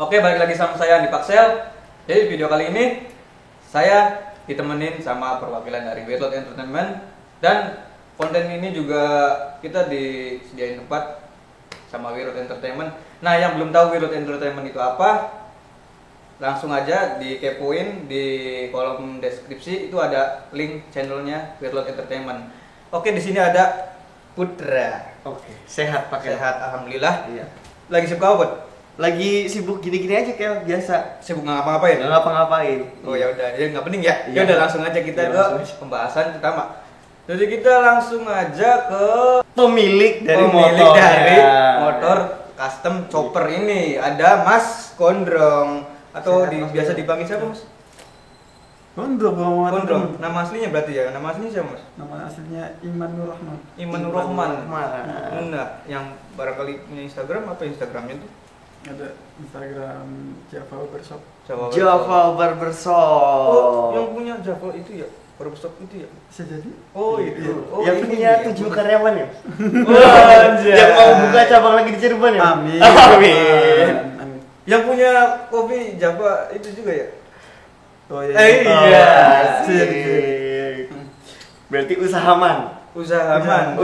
Oke, balik lagi sama saya Andi Paksel. Jadi video kali ini saya ditemenin sama perwakilan dari Wirlot Entertainment, dan konten ini juga kita disediain tempat sama Wirlot Entertainment. Nah, yang belum tahu Wirlot Entertainment itu apa, langsung aja dikepoin di kolom deskripsi, itu ada link channelnya Wirlot Entertainment. Oke, di sini ada Putra. Oke, sehat pakai. Sehat, alhamdulillah. Iya. Lagi sibuk apa, Bud? Lagi sibuk gini-gini aja kayak biasa. Sibuk nggak ngapa-ngapain? Nggak ngapa-ngapain. Oh ya udah, jadi nggak penting ya. Iya. Ya udah langsung aja kita Iya, ke langsung aja. pembahasan pertama. Jadi kita langsung aja ke Pemilik dari pemilik motor. dari Ya. motor custom chopper ini. Ada Mas Gondrong atau Sehat, Mas biasa Gondrong. dipanggil siapa, Mas? Gondrong Muhammad. Gondrong. Nama aslinya berarti ya? Nama aslinya siapa, Mas? Nama aslinya Iman Nur Rahman. Iman Nur Rahman. Rahman. Nah, yang barangkali punya Instagram, apa Instagramnya tuh? Ada Instagram Java Workshop. Java Barbershop. Oh, yang punya Java itu ya? Barbershop itu ya? Bisa jadi. Oh itu. Oh, yang ini punya dia. 7 karyawan ya? Anjay. Yang mau buka cabang lagi di Cirebon ya? Amin. Amin. Amin. Yang punya kopi Java itu juga ya? Oh iya. Iya. Asik. Berarti usahaman. Usahaman.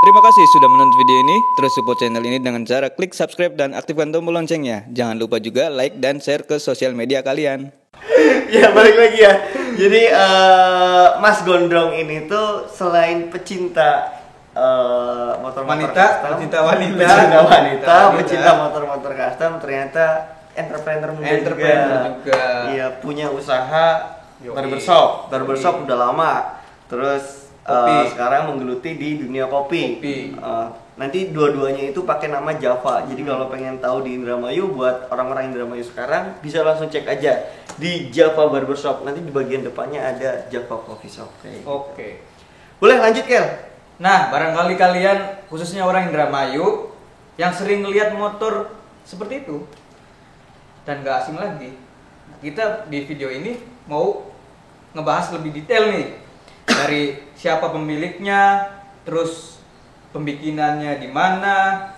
Terima kasih sudah menonton video ini. Terus support channel ini dengan cara klik subscribe dan aktifkan tombol loncengnya. Jangan lupa juga like dan share ke sosial media kalian. Ya balik lagi ya. Jadi Mas Gondrong ini tuh selain pecinta motor-motor custom, pecinta motor-motor custom, ternyata entrepreneur juga. Iya, punya usaha Yoi. barbershop udah lama. Terus Kopi. sekarang menggeluti di dunia kopi. Nanti dua-duanya itu pakai nama Java. Jadi kalau pengen tahu di Indramayu, buat orang-orang Indramayu sekarang bisa langsung cek aja di Java Barbershop. Nanti di bagian depannya ada Java Coffee Shop. Oke. Boleh lanjut, Kel? Nah, barangkali kalian khususnya orang Indramayu yang sering lihat motor seperti itu dan gak asing lagi. Kita di video ini mau ngebahas lebih detail nih, dari siapa pemiliknya, terus pembikinannya di mana,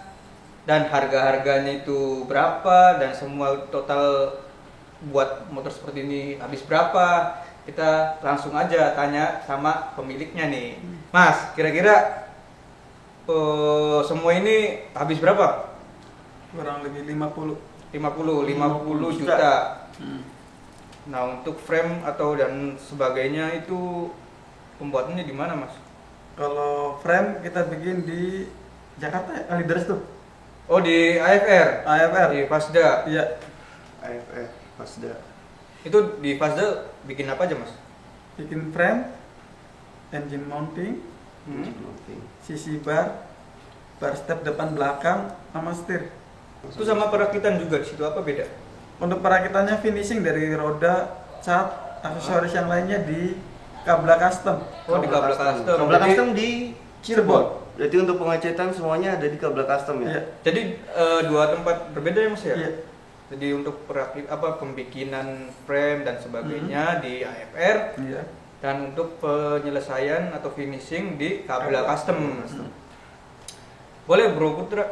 dan harga-harganya itu berapa, dan semua total buat motor seperti ini habis berapa. Kita langsung aja tanya sama pemiliknya nih. Mas, kira-kira semua ini habis berapa? Kurang lebih 50. 50 juta. Hmm. Nah, untuk frame atau dan sebagainya itu pembuatannya di mana, Mas? Kalau frame kita bikin di Jakarta ya, Kalideres tuh. Oh, di AFR. AFR. Di Fasda. Iya. AFF Mazda. Itu di Fasda bikin apa aja, Mas? Bikin frame, engine mounting, sisi bar step depan belakang, sama setir. Itu sama perakitan juga di situ, apa beda? Untuk perakitannya finishing dari roda, cat, aksesoris yang lainnya di Kabla Custom. Oh, di Kabla Custom. Kabla Jadi- Custom di Cirebon. Jadi untuk pengecetan semuanya ada di Kabla Custom ya? Iya. Jadi dua tempat berbeda ya, Mas ya? Iya. Jadi untuk pembikinan frame dan sebagainya di AFR, Iya. dan untuk penyelesaian atau finishing di Kabla Custom. Boleh Bro Putra,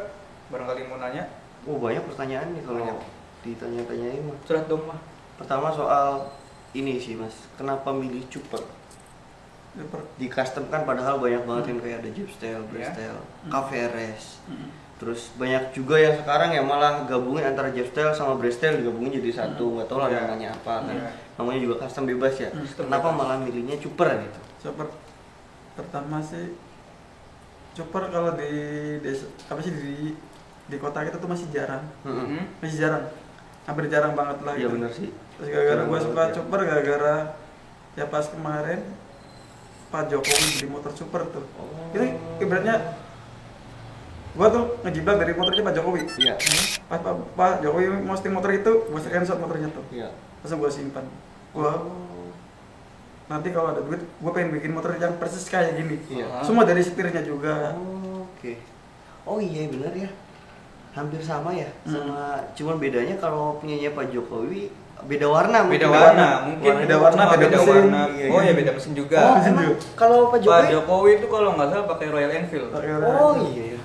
barangkali mau nanya? Oh, banyak pertanyaan nih kalau Banyak. ditanya-tanyain mah. Curhat dong, mah. Pertama soal ini sih, Mas. Kenapa milih Cooper? Di custom kan padahal banyak banget yang kayak ada Jeepstyle, Bristyle, KVRS. Terus banyak juga yang sekarang yang malah gabungin antara Jeepstyle sama Bristyle, digabungin jadi satu. Nggak tahu lah Iya. namanya apa kan. Iya. Namanya juga custom bebas ya. Custom Kenapa bebas. malah milihnya Cooper gitu? Chopper pertama sih, chopper kalau di desa, apa sih di kota kita tuh masih jarang, masih jarang, hampir jarang banget lah. Iya gitu. benar sih. Terus gara-gara Jarang gue banget, suka ya. chopper gara-gara ya pas kemarin Pak Jokowi beli motor super tuh. Oh. Itu ibaratnya gue tuh ngejiblak dari motornya Pak Jokowi. Iya. Pas Pak Jokowi posting motor itu, gue screenshot motornya tuh. Iya. Langsung gue simpan. Gue nanti kalau ada duit, gue pengen bikin motor yang persis kayak gini. Iya. Semua dari setirnya juga. Oh, oke. Oh iya benar ya. Hampir sama ya. Hmm. Sama cuman bedanya kalau punyanya Pak Jokowi beda warna Beda mungkin. warna, mungkin Beda warna, cuma beda beda mesin. warna. Iya, Oh iya. ya, beda mesin juga. Oh, emang kalau Pak Pak Jokowi? Jokowi itu kalau nggak salah pakai Royal Enfield. Pakai Oh iya ya.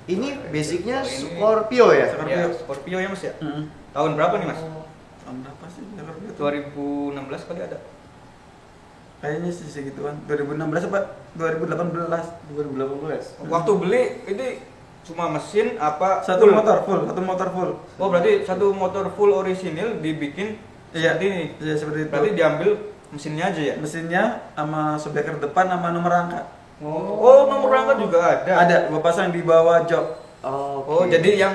Ini basicnya Kalau ini- Scorpio ya? Ya, Scorpio ya Mas ya. Hmm. Tahun berapa nih Mas? Tahun berapa sih Scorpio tuh? 2016 kali ada. Kayaknya sih segituan. 2016 apa 2018? 2018. Waktu beli ini cuma mesin apa Satu full? motor full. Oh berarti satu motor full orisinil dibikin Iya. seperti ini. Iya seperti itu. Berarti diambil mesinnya aja ya? Mesinnya sama subdecker depan sama nomor rangka. Oh nomor rangka juga ada. Ada, gua pasang di bawah jok. Oh jadi yang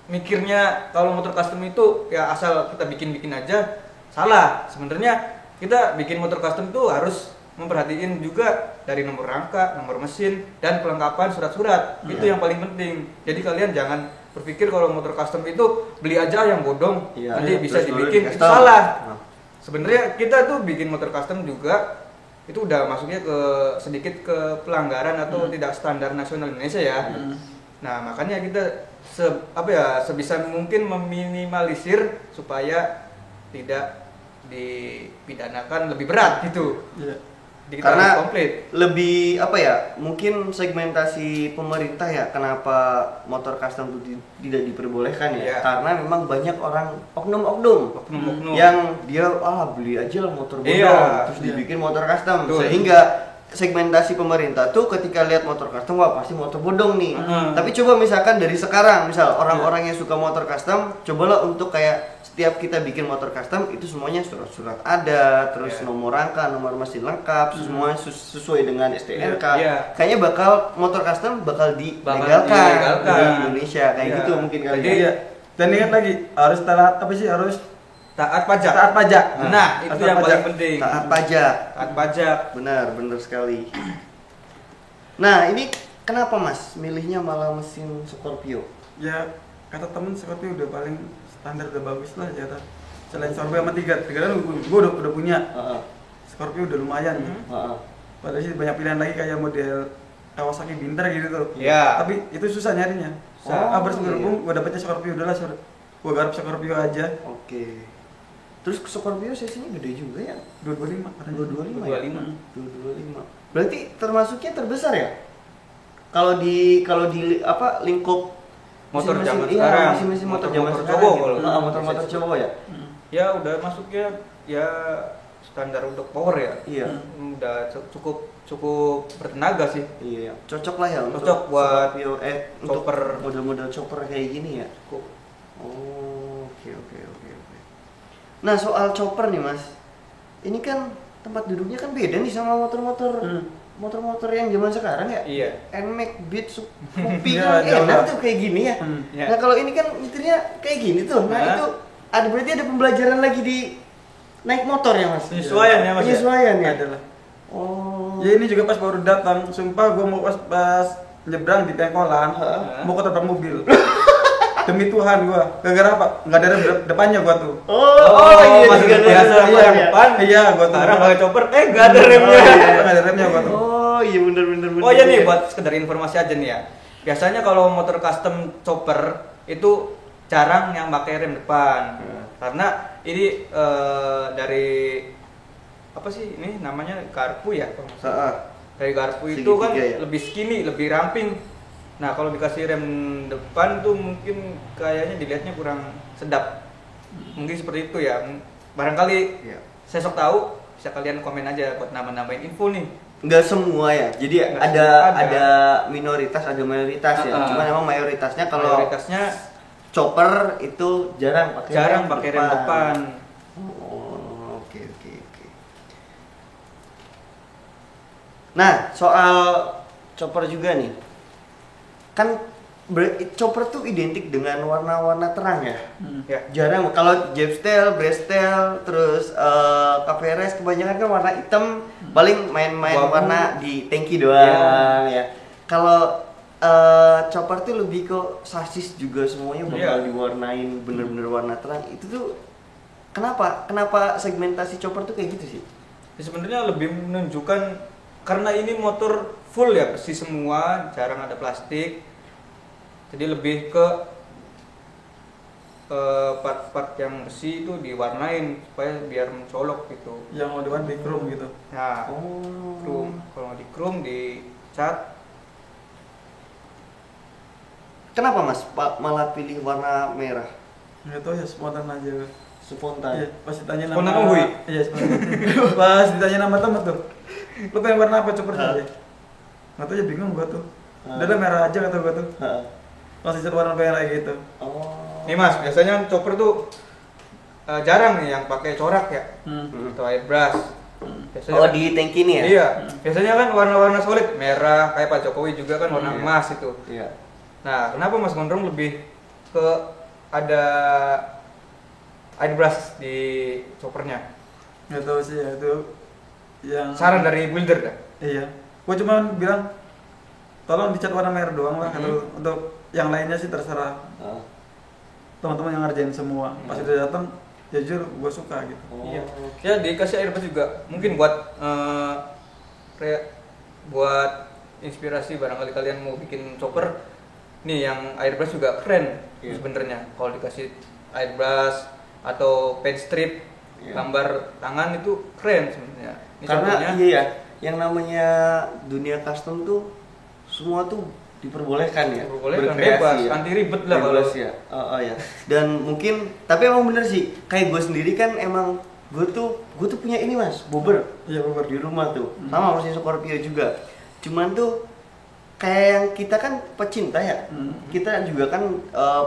mikirnya kalau motor custom itu ya asal kita bikin aja salah. Sebenarnya kita bikin motor custom itu harus memperhatiin juga dari nomor rangka, nomor mesin, dan kelengkapan surat-surat. Itu yang paling penting. Jadi kalian jangan berpikir kalau motor custom itu beli aja yang bodong, Iya. nanti bisa Terus baru dibikin. Itu di-custom. salah. Nah. Sebenarnya kita tuh bikin motor custom juga itu udah masuknya ke sedikit ke pelanggaran atau tidak standar nasional Indonesia ya. Nah makanya kita sebisa mungkin meminimalisir supaya tidak dipidanakan lebih berat gitu. Iya. Jadi kita Karena harus komplit. lebih apa ya? Mungkin segmentasi pemerintah ya kenapa motor custom itu tidak diperbolehkan ya? Iya. Karena memang banyak orang oknum-oknum Oknum-oknum. yang dia beli aja lah motor bodong Iya. terus dibikin motor custom Betul. sehingga segmentasi pemerintah tuh ketika lihat motor custom wah pasti motor bodong nih. Tapi coba misalkan dari sekarang misal orang-orang yang suka motor custom cobalah untuk kayak setiap kita bikin motor custom itu semuanya surat-surat ada, terus Iya. nomor rangka, nomor mesin lengkap, semua sesuai dengan STNK. Iya. Kayaknya bakal motor custom bakal dilegalkan. dilegalkan di Indonesia kayak Iya. gitu mungkin kali Jadi- ya. Iya. Dan ingat lagi harus taat apa sih? Harus Taat pajak. taat pajak. Nah, itu Taat yang pajak. paling penting. Taat pajak. Taat pajak. Benar sekali. Nah, ini kenapa Mas milihnya malah mesin Scorpio? Ya kata temen Scorpio udah paling standar udah bagus lah ya. Selain Scorpio sama tiga kan gue udah punya. Heeh. Scorpio udah lumayan. Heeh. Padahal sih banyak pilihan lagi kayak model Kawasaki Binter gitu tuh. Iya. Tapi itu susah nyarinya. Oh, Beres iya. berhubung gue dapetnya Scorpio udah lah. Gue garap Scorpio aja. Oke. Terus Scorpio sesinya gede juga ya? 225 katanya. 225 ya? 225. 225. Berarti termasuknya terbesar ya? Kalau di apa lingkup Motor mesin-mesin- zaman iya, sekarang. mesin-mesin motor Motor- zaman motor sekarang cowok gitu. kalau- Nah, motor-motor cowok ya? Ya udah masuknya ya standar untuk power ya. Iya. Udah cukup bertenaga sih. Iya, cocok lah ya untuk Cocok buat Scorpio, untuk chopper. model-model chopper kayak gini ya. Cukup. Oh, oke. Nah, soal chopper nih, Mas. Ini kan tempat duduknya kan beda nih sama motor-motor motor-motor yang zaman sekarang ya. Iya. NMAX, Beat, Scoopy Iya, kan jauh enak lah. tuh kayak gini ya. Iya. Nah, kalau ini kan nyetirnya kayak gini tuh. Nah, Nah. itu berarti ada pembelajaran lagi di naik motor ya, Mas? Penyesuaian ya, Mas, ya? Penyesuaian ya. Adalah. Oh. Ya ini juga pas baru datang, sumpah gue mau pas nyebrang di pengkolan, Hah? mau ketabrak mobil. Demi Tuhan gua, gara-gara apa? Nggak ada rem depannya gua tuh. iya, masih juga biasa ada sama rem yang ya. depan. Iya, gua tuh. Sekarang pakai chopper, nggak ada remnya. Nggak ada remnya gua tuh. Oh, iya bener. Oh iya nih, buat sekedar informasi aja nih ya. Biasanya kalau motor custom chopper itu jarang yang pakai rem depan. Karena ini dari apa sih ini namanya garpu ya? kalau nggak salah. Heeh. Dari garpu itu kan Segitiga ya? lebih skinny, lebih ramping. Nah kalau dikasih rem depan tuh mungkin kayaknya dilihatnya kurang sedap. Mungkin seperti itu ya. Barangkali Iya. saya sok tahu, bisa kalian komen aja buat nambah-nambahin info nih. Nggak semua ya. Jadi Nggak ada semua ada minoritas, ada mayoritas ya. Cuma memang mayoritasnya kalau Mayoritasnya chopper itu jarang pakai rem depan. Oh, oke. Nah, soal chopper juga nih. Kan chopper tuh identik dengan warna-warna terang ya. Ya. Jarang kalau Jetstel, Breztel, terus KPRS kebanyakan kan warna hitam, paling main-main Wabu. warna di tangki doang ya. Kalau chopper tuh lebih ke sasis juga semuanya bakal Iya. diwarnain bener-bener warna terang. Itu tuh kenapa segmentasi chopper tuh kayak gitu sih? Ya, sebenarnya lebih menunjukkan karena ini motor full ya besi semua, jarang ada plastik. Jadi lebih ke part-part yang besi itu diwarnain supaya biar mencolok gitu. Yang mau depan di chrome gitu. Nah, Oh. chrome kalau nggak di chrome di cat. Kenapa Mas malah pilih warna merah? Nggak tahu ya, spontan aja. Spontan. Iya, pas ditanya nama. Spontan Uhuy? Iya, spontan. Pas ditanya nama temen tuh, lu pengen warna apa choppernya aja? Nggak tahu ya, bingung gua tuh. Udah lah, merah aja kata gua tuh. Langsung cari warna merah gitu. Oh. Nih Mas, biasanya chopper tuh jarang nih yang pakai corak ya, atau airbrush. Biasanya Di tank ini ya? Iya, biasanya kan warna-warna solid, merah kayak Pak Jokowi juga kan warna emas itu. Iya. Nah, kenapa Mas Gondrong lebih ke ada airbrush di choppernya? Nggak tahu sih ya, itu yang Saran dari builder kan? iya, gua cuma bilang tolong dicat warna merah doang lah, kata lu. Untuk yang lainnya sih terserah teman-teman yang ngerjain semua. Pas udah datang, jujur gua suka gitu. Iya. Ya dikasih airbrush juga, mungkin buat kayak buat inspirasi barangkali kalian mau bikin chopper. Nih yang airbrush juga keren sebenarnya. Kalau dikasih airbrush atau pen strip gambar tangan itu keren sebenarnya. Ini Karena contohnya, iya ya, yang namanya dunia custom tuh semua tuh diperbolehkan ya, diperbolehkan, bebas, anti ribet lah kalau. bebas ya. Ya. Dan mungkin, tapi emang bener sih, kayak gue sendiri kan emang gue tuh punya ini Mas, bobber. Iya, bobber Di rumah tuh, sama masih Scorpio juga. Cuman tuh kayak yang kita kan pecinta ya, kita juga kan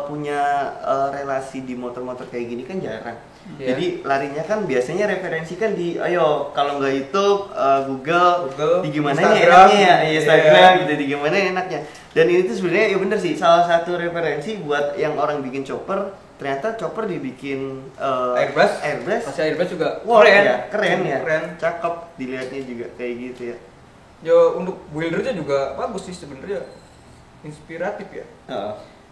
punya relasi di motor-motor kayak gini kan jarang. Jadi larinya kan biasanya referensi kan di, ayo kalau nggak YouTube, Google, di gimana enaknya ya, Instagram gitu, di gimana enaknya. Dan ini tuh sebenarnya ya bener sih, salah satu referensi buat yang orang bikin chopper. Ternyata chopper dibikin airbrush, kasih airbrush juga keren ya, keren, cakep dilihatnya juga kayak gitu ya. Yo untuk buildernya juga bagus sih sebenarnya, inspiratif ya.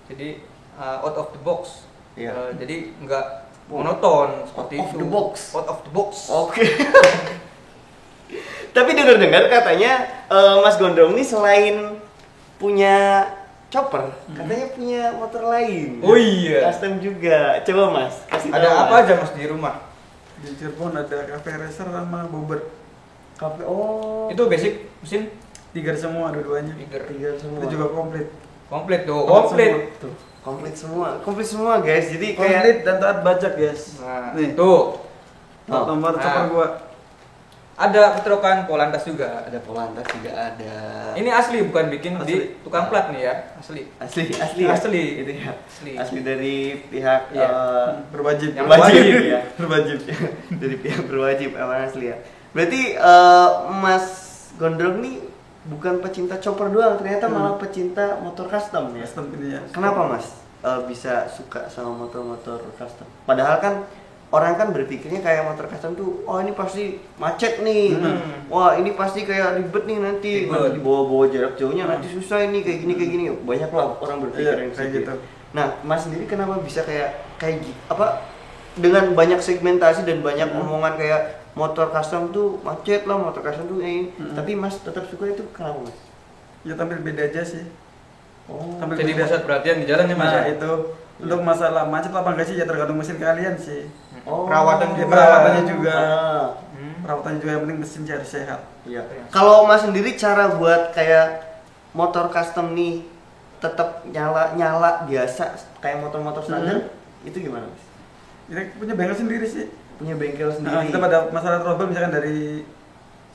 Jadi out of the box. Jadi nggak monoton seperti Out of itu. the box. Out of the box. Oke. Tapi dengar-dengar katanya Mas Gondrong ini selain punya chopper, katanya punya motor lain. Oh iya. Custom juga. Coba Mas, kasih Ada tahu, apa Mas. aja Mas di rumah? Di Cirebon ada cafe racer sama bobber. Kafe. Oh. Itu basic mesin Tiga semua dua-duanya. tiga semua. Itu juga komplit. komplit tuh, Komplit komplit. Tuh, komplit semua guys. Jadi Komplit kayak dan taat bajak, guys. Nah, Nih, tuh. nomor Nah. chopper gua. Ada keterokan Polantas juga. ada Polantas juga ada. Ini asli bukan bikin di Asli. tukang plat nih ya, asli. Asli Asli. Itu ya. Asli. Asli dari pihak Iya. Berwajib. Yang berwajib wajib. ya. Berwajib. Dari pihak berwajib emang asli ya. Berarti Mas Gondrong nih bukan pecinta chopper doang, ternyata malah pecinta motor custom ya. Custom ini ya. Kenapa Mas bisa suka sama motor-motor custom? Padahal kan orang kan berpikirnya kayak motor custom tuh, oh ini pasti macet nih, wah ini pasti kayak ribet nih nanti dibawa-bawa jarak jauhnya nanti susah ini kayak gini. Banyak lah orang berpikir Iya, yang kayak seperti gitu. itu. Nah, Mas sendiri kenapa bisa apa dengan banyak segmentasi dan banyak omongan kayak motor custom tuh macet lah, motor custom tuh ini, tapi Mas tetap suka itu kenapa Mas? Ya tampil beda aja sih. Oh, Tampil Jadi beda. pusat perhatian di jalan ya Mas. Nah, ya? itu untuk masalah macet apa enggak sih ya tergantung mesin kalian sih. Perawatan juga. Perawatannya juga. Hmm. Perawatannya juga yang penting mesin harus sehat. Iya. Kalau Mas sendiri cara buat kayak motor custom nih tetap nyala biasa kayak motor-motor standar itu gimana Mas? Kita punya bengkel sendiri sih. Punya bengkel Nah, sendiri. kita pada masalah trouble misalkan dari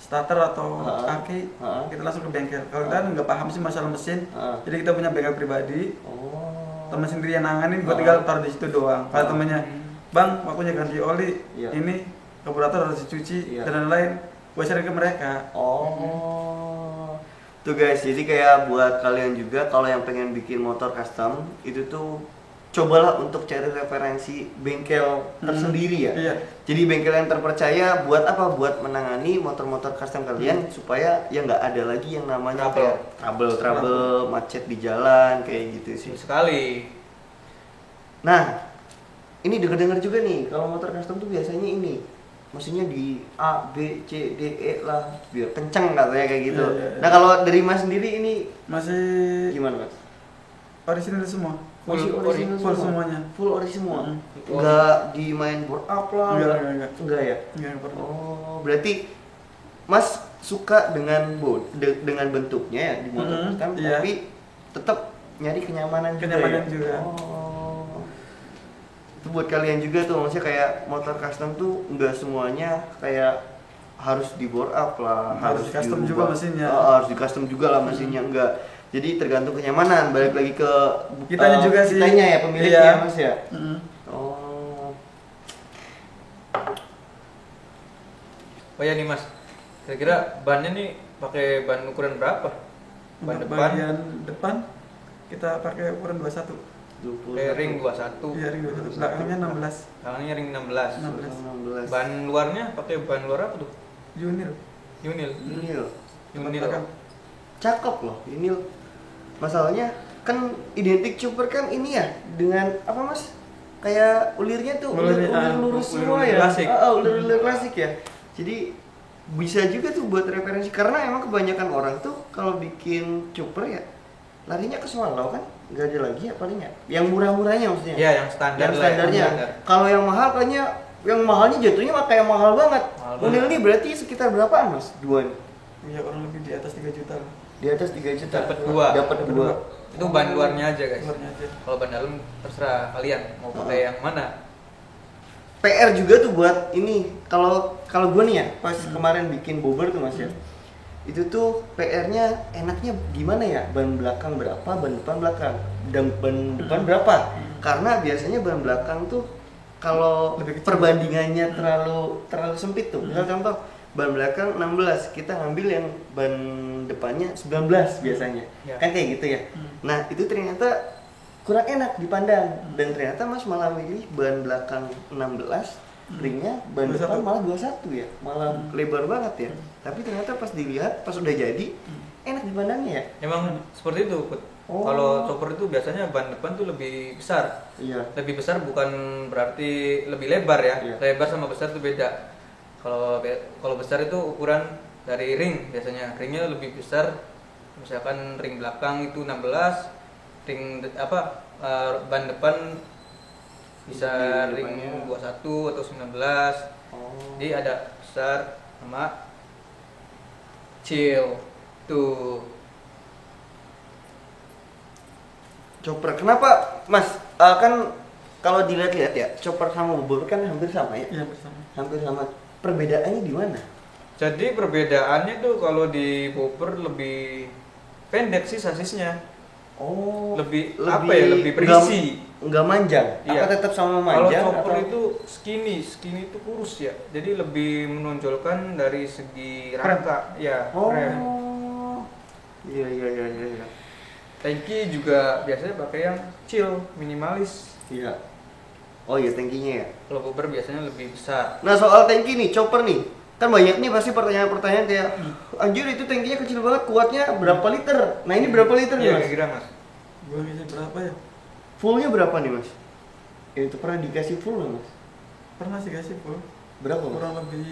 starter atau aki, Ha. kita langsung ke bengkel. Kalau kita nggak paham sih masalah mesin, Ha. jadi kita punya bengkel pribadi. Oh. Teman sendiri yang nanganin, gua tinggal taruh di situ doang. Kalau temennya, bang, waktunya ganti oli, Iya. ini karburator harus dicuci Iya. dan lain-lain. Gua sharing ke mereka. Oh. Tuh guys, jadi kayak buat kalian juga kalau yang pengen bikin motor custom itu tuh cobalah untuk cari referensi bengkel tersendiri ya. Iya. Jadi bengkel yang terpercaya buat apa? Buat menangani motor-motor custom kalian supaya ya nggak ada lagi yang namanya kayak trouble macet di jalan kayak gitu sih. Sekali. Nah, ini dengar-dengar juga nih kalau motor custom tuh biasanya ini mesinnya di A, B, C, D, E lah biar kenceng katanya kayak gitu. Iya, iya. Nah kalau dari Mas sendiri ini Masih gimana Mas? orisinil semua. Masih Full original full semuanya. Full ori semua. Mm. Enggak dimain board up lah. Enggak. Enggak ya? Enggak perlu. Oh, berarti Mas suka dengan dengan bentuknya ya di motor custom, Iya. tapi tetap nyari kenyamanan Kenyamanan juga. juga. Ya? Oh. Itu buat kalian juga tuh, maksudnya kayak motor custom tuh nggak semuanya kayak harus di bore up lah, Harus custom dirubah. juga mesinnya. Harus di custom juga lah mesinnya, enggak. Jadi tergantung kenyamanan, balik lagi ke Kitanya juga sih. kitanya ya, pemiliknya Iya. Mas ya. Mm. Oh. Oh ya nih Mas, kira-kira bannya nih pakai ban ukuran berapa? Ban Untuk depan, bagian depan kita pakai ukuran 21. ring 21, Iya, ring 21. Belakangnya 16. belakangnya ring 16. 16. Ban luarnya pakai ban luar apa tuh? Unil. Unil. Unil. Cakep loh, Unil. Masalahnya kan identik Chopper kan ini ya dengan apa Mas? Kayak ulirnya tuh ulir lurus semua ya. Klasik. Ulir klasik ya. Jadi bisa juga tuh buat referensi karena emang kebanyakan orang tuh kalau bikin Chopper ya larinya ke swallow kan, nggak ada lagi ya palingnya. Yang murah-murahnya maksudnya. Ya, yang standar Yang lah ya, standarnya. standar. Kalau yang mahal kayaknya yang mahalnya jatuhnya kayak mahal banget. Mahal Unil banget. ini berarti sekitar berapaan Mas? Dua nih. Ya kurang lebih di atas 3 juta lah. Di atas 3 juta. Dapat dua. Dapat dua. Itu ban luarnya aja guys. Luarnya aja. Kalau ban dalam terserah kalian mau pakai yang mana. PR juga tuh buat ini. Kalau gue nih ya, pas kemarin bikin bobber tuh Mas ya. Itu tuh PR-nya enaknya gimana ya? Ban belakang berapa, ban depan belakang. Dan ban depan berapa? Karena biasanya ban belakang tuh kalau Lebih kecil. perbandingannya terlalu sempit tuh. Misal contoh ban belakang 16, kita ngambil yang ban depannya 19 biasanya. Ya. Kan kayak gitu ya. Nah, itu ternyata kurang enak dipandang dan ternyata Mas malah milih ban belakang 16, ringnya ban 21. depan malah 21 ya. Malah lebar banget ya. Tapi ternyata pas dilihat, pas udah jadi enak dipandangnya ya. Emang seperti itu, Put. Oh. Kalau chopper itu biasanya ban depan tuh lebih besar. Iya. Lebih besar bukan berarti lebih lebar ya. Iya. Lebar sama besar itu beda. Kalau besar itu ukuran dari ring biasanya. Ringnya lebih besar. Misalkan ring belakang itu 16, ban depan bisa Ring ring depannya. 21 atau 19. Oh. Jadi ada besar sama kecil tuh. Chopper. Kenapa Mas? Kan kalau dilihat-lihat ya, chopper sama bobber kan hampir sama ya. Iya, bersama. Hampir sama. Perbedaannya di mana? Jadi perbedaannya tuh kalau di bobber lebih pendek sih sasisnya. Oh, Lebih apa ya, lebih berisi. Enggak manjang. Iya. Apa tetap sama Kalau manjang chopper atau itu skinny itu kurus ya. Jadi lebih menonjolkan dari segi rangka ya, rem. Oh. Iya. Tangki juga biasanya pakai yang kecil, minimalis. Iya. Oh iya, tangkinya ya. Kalau bobber biasanya lebih besar. Nah, soal tangki nih, chopper nih. Kan banyak nih pasti pertanyaan-pertanyaan kayak anjir itu tangkinya kecil banget, kuatnya berapa liter? Nah, ini berapa liter nih, Iya, Mas? kira-kira Mas. Gua ngisi berapa ya? Fullnya berapa nih, Mas? Itu pernah dikasih full nggak, Mas? Pernah sih kasih full. Berapa, Mas? Kurang lebih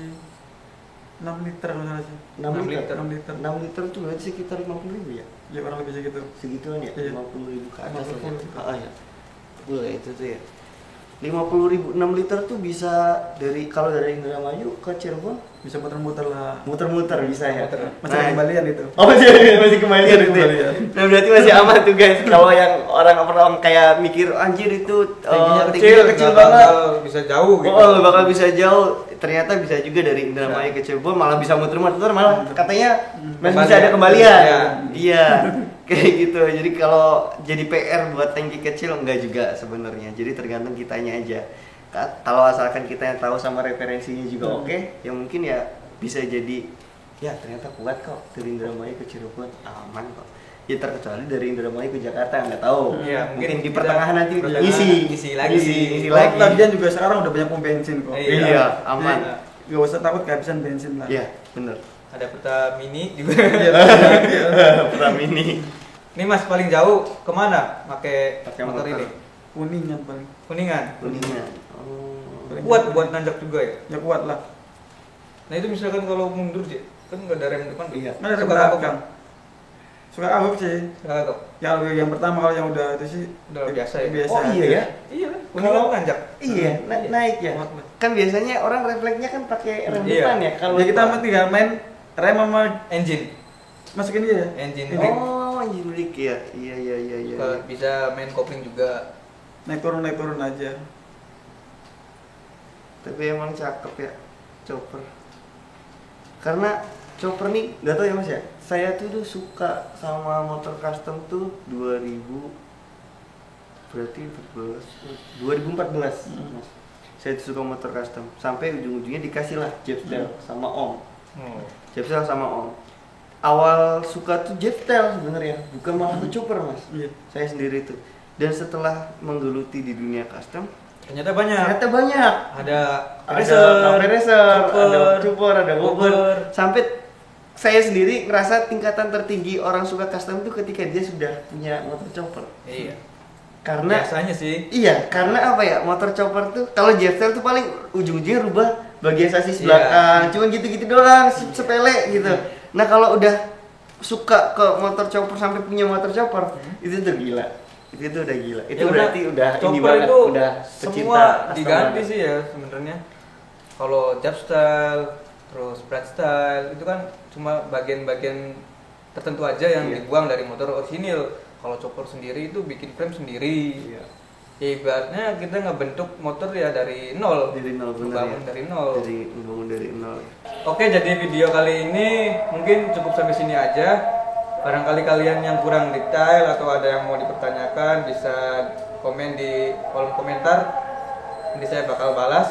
6 liter kalau nggak salah sih. 6 liter. 6 liter. 6 liter tuh berarti sekitar 50.000 ya? Ya kurang lebih segitu. Segituan ya? Iya. 50.000 ke atas lah 50.000. ya? Ya. Full ya itu tuh ya. 50.000, 6 liter tuh bisa kalau dari Indramayu ke Cirebon Bisa muter-muter lah. muter-muter bisa ya. Masih ada kembalian itu. Oh masih kembalian itu ya. Kembalian. Nah berarti masih aman tuh guys. Kalau yang orang kayak mikir anjir itu Tangkinya tingginya kecil nggak banget. bakal bisa jauh gitu. Oh nggak bakal bisa jauh. Ternyata bisa juga dari Indramayu ke Cirebon malah bisa muter-muter malah katanya masih bisa ada kembalian. Iya. Iya. Kayak gitu. Jadi kalau jadi PR buat tangki kecil enggak juga sebenarnya. Jadi tergantung kitanya aja. Kalau asalkan kita yang tahu sama referensinya juga oke, ya mungkin ya bisa jadi ya ternyata kuat kok dari Indramayu ke Cirebon aman kok. Ya terkecuali dari Indramayu ke Jakarta nggak tahu. Iya, mungkin di kita pertengahan nanti pertengahan ngisi lagi. ngisi Oh, lagi. lagian juga sekarang udah banyak pom bensin kok. Iya, aman. Jadi, gak usah takut kehabisan bensin lah. Iya, bener. Ada peta mini juga. Pramini. Ini Mas paling jauh kemana pakai Pakai motor motor. ini? Kuningan paling. Kuningan. Kuningan. Oh. Paling Kuat jauh. buat nanjak juga ya. Ya kuat lah. Nah itu misalkan kalau mundur sih, kan nggak ada rem depan. Iya. Mana ada Suka belakang. kagok, Suka kagok sih. Suka kagok. Yang pertama kalau yang udah itu sih Udah biasa ya? Biasa. Oh iya ya. Iya kan, kuningan Kalau- nanjak. Iya, naik ya. Kuat lah. Kan biasanya orang refleksnya kan pakai rem Iya. depan ya. Kalau Ya kita tinggal main rem sama Engine. masukin dia ya. Engine. Ini. Oh engine brake ya. Iya. Bisa main kopling juga. naik turun aja. Tapi emang cakep ya chopper. Karena chopper nih nggak tahu ya mas ya. Saya tuh suka sama motor custom tuh 2014 mas. Saya tuh suka motor custom. Sampai ujung-ujungnya dikasih lah Jetstel sama Om. Jetstel sama Om. Awal suka tuh Jetstel sebenarnya, bukan malah ke chopper mas. Iya. Saya sendiri tuh. Dan setelah menggeluti di dunia custom, Ternyata banyak. Ada cafe racer, ada chopper, ada bobber. bobber. Sampai saya sendiri ngerasa tingkatan tertinggi orang suka custom itu ketika dia sudah punya motor chopper. Iya. Karena Biasanya sih. iya, karena apa ya? Motor chopper tuh kalau Jetstel tuh paling ujung-ujungnya rubah bagian sasis Iya. belakang, cuman gitu-gitu doang, sepele gitu. Nah, kalau udah suka ke motor chopper sampai punya motor chopper, itu tuh gila. Itu tuh udah gila. Itu Ya, berarti udah ini chopper banget, itu udah semua pecinta custom diganti banget. sih ya sebenarnya. Kalau jab style, terus brad style itu kan cuma bagian-bagian tertentu aja yang Iya. dibuang dari motor orisinil. Kalau chopper sendiri itu bikin frame sendiri. Iya. Ya ibaratnya kita ngebentuk motor ya dari nol. Dari nol, bener Membangun ya. dari nol. Jadi membangun dari nol. Oke, jadi video kali ini mungkin cukup sampai sini aja. Barangkali kalian yang kurang detail atau ada yang mau dipertanyakan bisa komen di kolom komentar. Nanti saya bakal balas.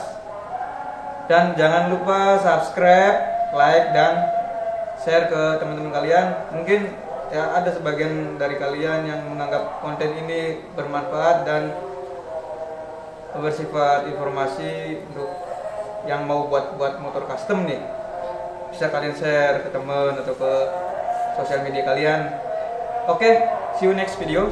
Dan jangan lupa subscribe, like, dan share ke teman-teman kalian. Mungkin ya ada sebagian dari kalian yang menganggap konten ini bermanfaat dan bersifat informasi untuk yang mau buat motor custom nih. Bisa kalian share ke teman atau ke sosial media kalian. Oke, see you next video.